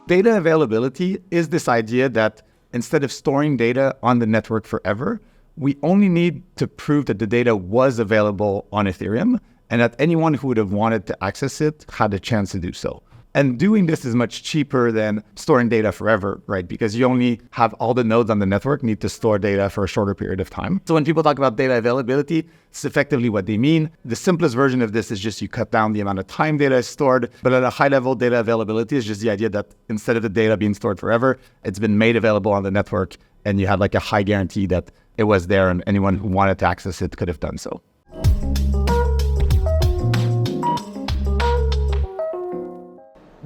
Data availability is this idea that instead of storing data on the network forever, we only need to prove that the data was available on Ethereum and that anyone who would have wanted to access it had a chance to do so. And doing this is much cheaper than storing data forever, right? Because you only have all the nodes on the network need to store data for a shorter period of time. So when people talk about data availability, it's effectively what they mean. The simplest version of this is just you cut down the amount of time data is stored. But at a high level, data availability is just the idea that instead of the data being stored forever, it's been made available on the network and you had like a high guarantee that it was there and anyone who wanted to access it could have done so.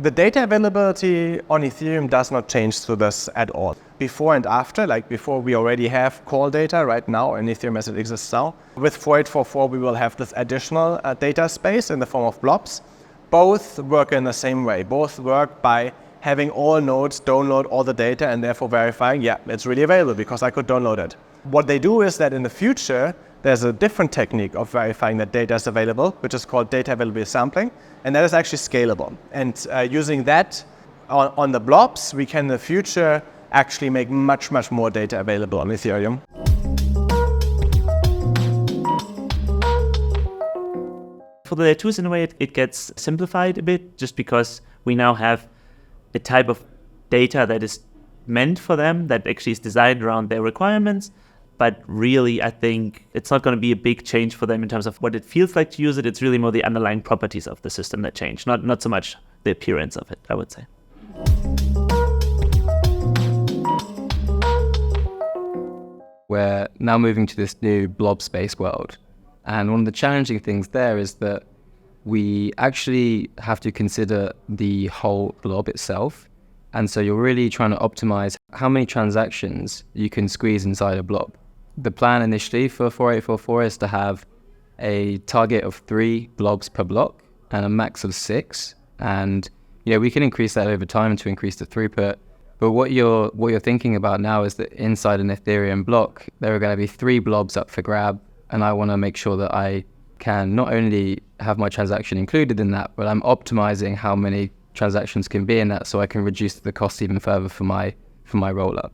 The data availability on Ethereum does not change through this at all. Before and after, like before we already have call data right now in Ethereum as it exists now. With 4844 we will have this additional data space in the form of blobs. Both work in the same way. Both work by having all nodes download all the data and therefore verifying, yeah, it's really available because I could download it. What they do is that in the future, there's a different technique of verifying that data is available, which is called data availability sampling, and that is actually scalable. And using that on the blobs, we can in the future actually make much, much more data available on Ethereum. For the layer 2s, in a way, it gets simplified a bit, just because we now have a type of data that is meant for them, that actually is designed around their requirements. But really, I think it's not going to be a big change for them in terms of what it feels like to use it. It's really more the underlying properties of the system that change, not so much the appearance of it, I would say. We're now moving to this new blob space world. And one of the challenging things there is that we actually have to consider the whole blob itself. And so you're really trying to optimize how many transactions you can squeeze inside a blob. The plan initially for 4844 is to have a target of 3 blobs per block and a max of 6. And we can increase that over time to increase the throughput. But what you're thinking about now is that inside an Ethereum block, there are going to be 3 blobs up for grab. And I want to make sure that I can not only have my transaction included in that, but I'm optimizing how many transactions can be in that so I can reduce the cost even further for my rollup.